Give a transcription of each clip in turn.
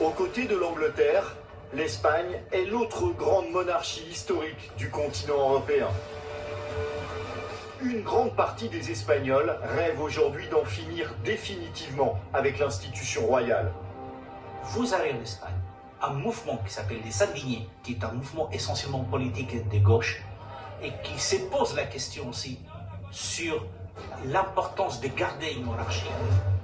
Aux côtés de l'Angleterre, l'Espagne est l'autre grande monarchie historique du continent européen. Une grande partie des Espagnols rêvent aujourd'hui d'en finir définitivement avec l'institution royale. Vous avez en Espagne un mouvement qui s'appelle les Sandiniers, qui est un mouvement essentiellement politique de gauche et qui se pose la question aussi sur l'importance de garder une monarchie.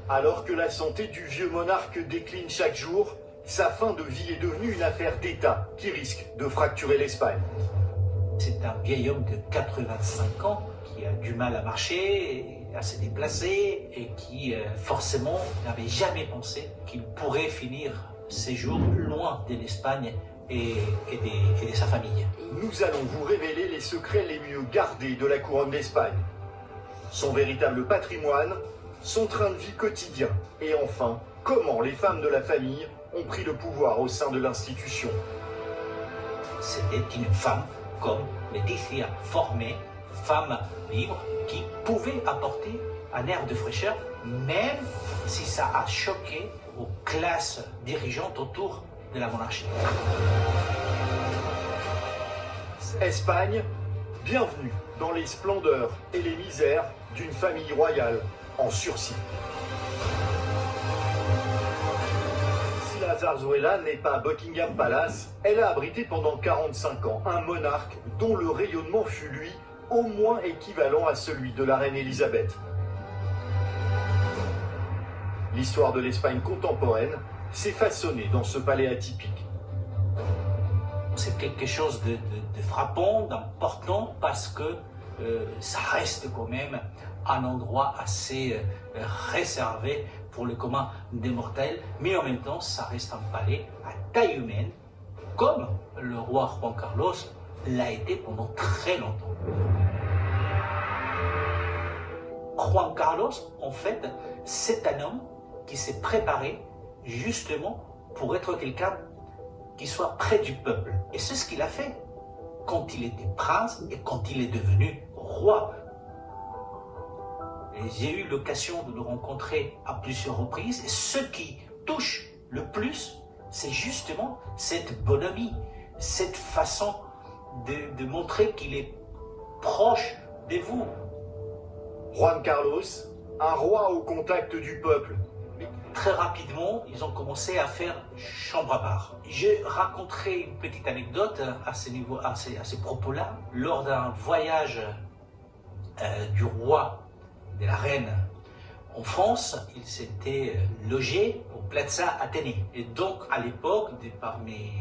Alors que la santé du vieux monarque décline chaque jour, sa fin de vie est devenue une affaire d'État qui risque de fracturer l'Espagne. C'est un vieil homme de 85 ans qui a du mal à marcher, à se déplacer et qui forcément n'avait jamais pensé qu'il pourrait finir ses jours loin de l'Espagne et de sa famille. Nous allons vous révéler les secrets les mieux gardés de la couronne d'Espagne. Son véritable patrimoine, son train de vie quotidien et enfin, comment les femmes de la famille ont pris le pouvoir au sein de l'institution. C'était une femme comme Laetitia, formée, femme libre, qui pouvait apporter un air de fraîcheur, même si ça a choqué aux classes dirigeantes autour de la monarchie. Espagne, bienvenue dans les splendeurs et les misères d'une famille royale en sursis. Si la Zarzuela n'est pas à Buckingham Palace, elle a abrité pendant 45 ans un monarque dont le rayonnement fut, lui, au moins équivalent à celui de la reine Elisabeth. L'histoire de l'Espagne contemporaine s'est façonnée dans ce palais atypique. C'est quelque chose de frappant, d'important, parce que ça reste quand même un endroit assez réservé pour le commun des mortels, mais en même temps, ça reste un palais à taille humaine, comme le roi Juan Carlos l'a été pendant très longtemps. Juan Carlos, en fait, c'est un homme qui s'est préparé justement pour être quelqu'un qui soit près du peuple. Et c'est ce qu'il a fait quand il était prince et quand il est devenu roi. J'ai eu l'occasion de le rencontrer à plusieurs reprises et ce qui touche le plus, c'est justement cette bonhomie, cette façon de montrer qu'il est proche de vous. Juan Carlos, un roi au contact du peuple. Très rapidement, ils ont commencé à faire chambre à part. Je raconterai une petite anecdote à ce propos-là. Lors d'un voyage du roi et de la reine en France, ils s'étaient logés au Plaza Athénée. Et donc, à l'époque, par mes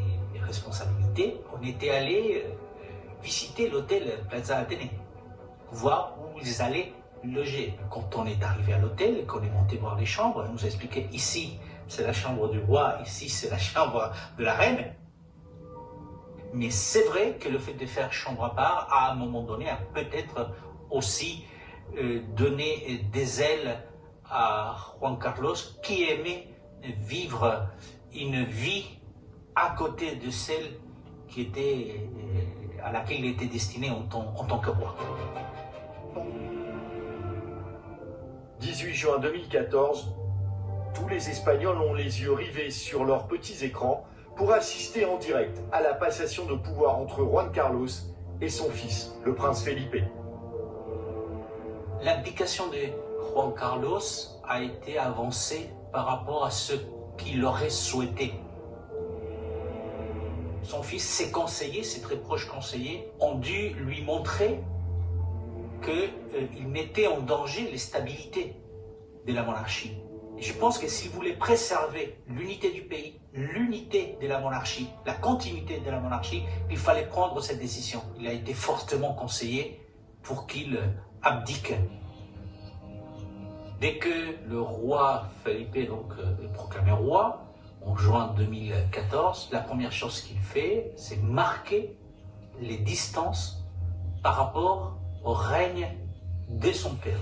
responsabilités, on était allé visiter l'hôtel Plaza Athénée, voir où ils allaient loger. Quand on est arrivé à l'hôtel, qu'on est monté voir les chambres, on nous a expliqué ici c'est la chambre du roi, ici c'est la chambre de la reine. Mais c'est vrai que le fait de faire chambre à part, à un moment donné, a peut-être aussi donné des ailes à Juan Carlos, qui aimait vivre une vie à côté de celle qui était, à laquelle il était destiné en tant que roi. 18 juin 2014, tous les Espagnols ont les yeux rivés sur leurs petits écrans pour assister en direct à la passation de pouvoir entre Juan Carlos et son fils, le prince Felipe. L'abdication de Juan Carlos a été avancée par rapport à ce qu'il aurait souhaité. Son fils, ses conseillers, ses très proches conseillers, ont dû lui montrer qu'il mettait en danger les stabilités de la monarchie. Et je pense que s'il voulait préserver l'unité du pays, l'unité de la monarchie, la continuité de la monarchie, il fallait prendre cette décision. Il a été fortement conseillé pour qu'il abdique. Dès que le roi Felipe est proclamé roi, en juin 2014, la première chose qu'il fait, c'est marquer les distances par rapport au règne de son père.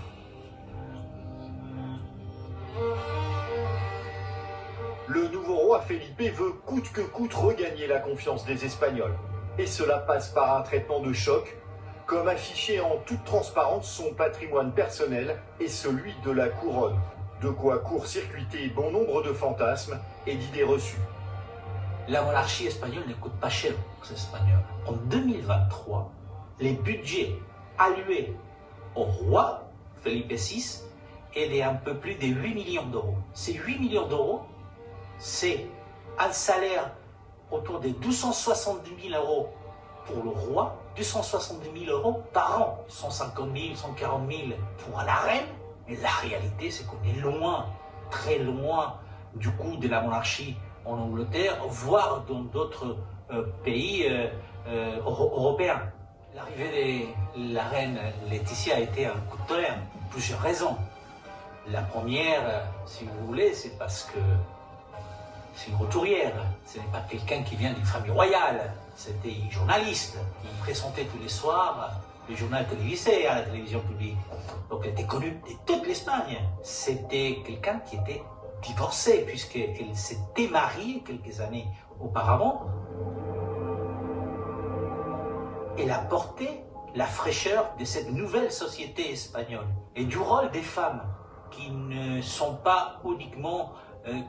Le nouveau roi Felipe veut coûte que coûte regagner la confiance des Espagnols. Et cela passe par un traitement de choc, comme afficher en toute transparence son patrimoine personnel et celui de la couronne. De quoi court-circuiter bon nombre de fantasmes et d'idées reçues. la monarchie espagnole ne coûte pas cher aux Espagnols. En 2023, les budgets alloués au roi Felipe VI est de un peu plus de 8 millions d'euros. Ces 8 millions d'euros, c'est un salaire autour de 270 000 euros pour le roi, 270 000 euros par an, 150 000, 140 000 pour la reine. Mais la réalité, c'est qu'on est loin, très loin du coût de la monarchie en Angleterre, voire dans d'autres pays européens. L'arrivée de la reine Laetitia a été un coup de tonnerre, pour plusieurs raisons. La première, si vous voulez, c'est parce que c'est une roturière. Ce n'est pas quelqu'un qui vient d'une famille royale. C'était une journaliste. Il présentait tous les soirs le journal télévisé à la télévision publique. Donc elle était connue de toute l'Espagne. C'était quelqu'un qui était divorcé, puisqu'elle s'était mariée quelques années auparavant. Elle a porté la fraîcheur de cette nouvelle société espagnole et du rôle des femmes qui ne sont pas uniquement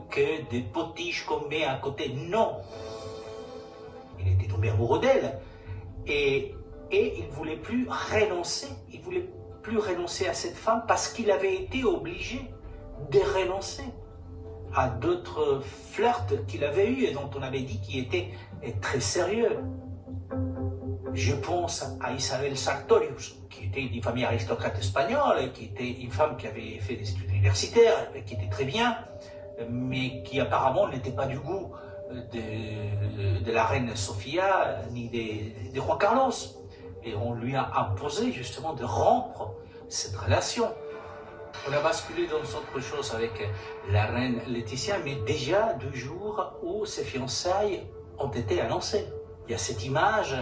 que des potiches qu'on met à côté. Non, il était tombé amoureux d'elle et il ne voulait plus renoncer. Il ne voulait plus renoncer à cette femme parce qu'il avait été obligé de renoncer à d'autres flirts qu'il avait eus et dont on avait dit qu'ils étaient très sérieux. Je pense à Isabel Sartorius, qui était une famille aristocrate espagnole, et qui était une femme qui avait fait des études universitaires, et qui était très bien, mais qui apparemment n'était pas du goût de la reine Sofia, ni de Juan Carlos. Et on lui a imposé justement de rompre cette relation. On a basculé dans autre chose avec la reine Laetitia, mais déjà 2 jours où ses fiançailles ont été annoncées. Il y a cette image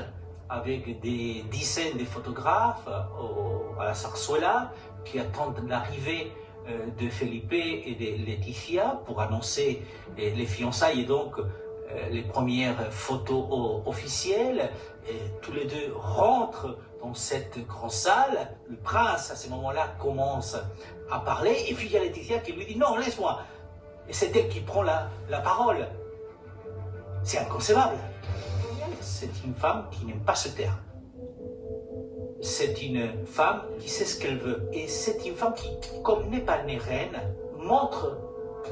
avec des dizaines de photographes à la Zarzuela qui attendent l'arrivée de Felipe et de Laetitia pour annoncer les fiançailles et donc les premières photos officielles. Et tous les deux rentrent dans cette grande salle. Le prince, à ce moment-là, commence à parler. Et puis il y a Laetitia qui lui dit « Non, laisse-moi ». Et c'est elle qui prend la parole. C'est inconcevable. C'est une femme qui n'aime pas se taire. C'est une femme qui sait ce qu'elle veut. Et c'est une femme qui, comme n'est pas née reine, montre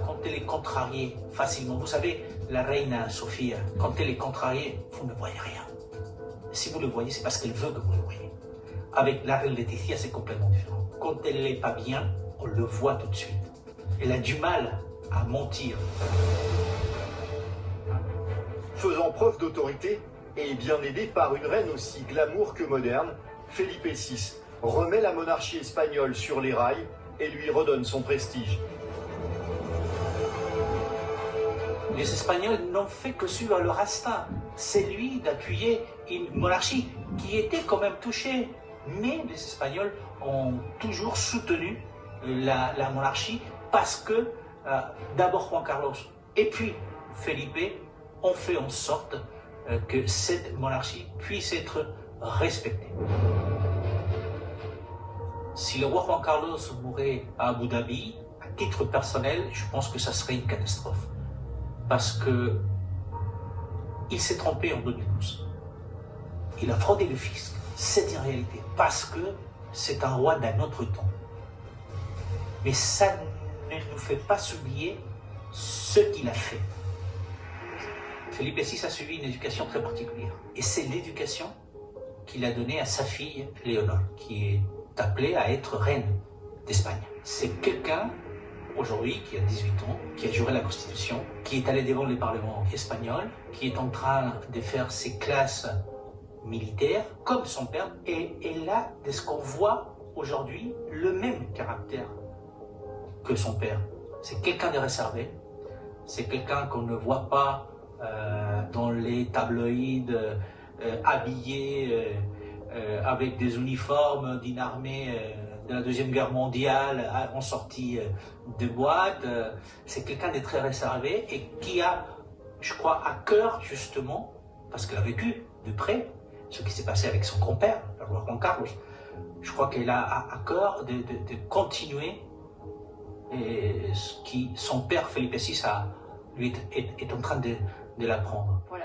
quand elle est contrariée facilement. Vous savez, la reine Sophia, quand elle est contrariée, vous ne voyez rien. Si vous le voyez, c'est parce qu'elle veut que vous le voyez. Avec la reine Laetitia, c'est complètement différent. Quand elle n'est pas bien, on le voit tout de suite. Elle a du mal à mentir. Faisant preuve d'autorité et bien aidé par une reine aussi glamour que moderne, Felipe VI remet la monarchie espagnole sur les rails et lui redonne son prestige. Les Espagnols n'ont fait que suivre leur instinct. C'est lui d'appuyer une monarchie qui était quand même touchée. Mais les Espagnols ont toujours soutenu la monarchie parce que d'abord Juan Carlos et puis Felipe ont fait en sorte que cette monarchie puisse être respectée. Si le roi Juan Carlos mourait à Abu Dhabi, à titre personnel, je pense que ça serait une catastrophe. Parce que il s'est trompé en 2012. Il a fraudé le fisc. C'est une réalité. Parce que c'est un roi d'un autre temps. Mais ça ne nous fait pas oublier ce qu'il a fait. Felipe VI a suivi une éducation très particulière. Et c'est l'éducation qu'il a donnée à sa fille Léonore, qui est appelée à être reine d'Espagne. C'est quelqu'un, aujourd'hui, qui a 18 ans, qui a juré la Constitution, qui est allé devant le Parlement espagnol, qui est en train de faire ses classes militaires, comme son père, et elle a, de ce qu'on voit aujourd'hui, le même caractère que son père. C'est quelqu'un de réservé, c'est quelqu'un qu'on ne voit pas dans les tabloïds habillé avec des uniformes d'une armée de la Deuxième Guerre mondiale en sortie de boîte. C'est quelqu'un de très réservé et qui a, je crois, à cœur justement, parce qu'elle a vécu de près ce qui s'est passé avec son grand-père, le roi Juan Carlos. Je crois qu'elle a à cœur de continuer ce qui son père Felipe VI lui est en train de de l'apprendre. Pour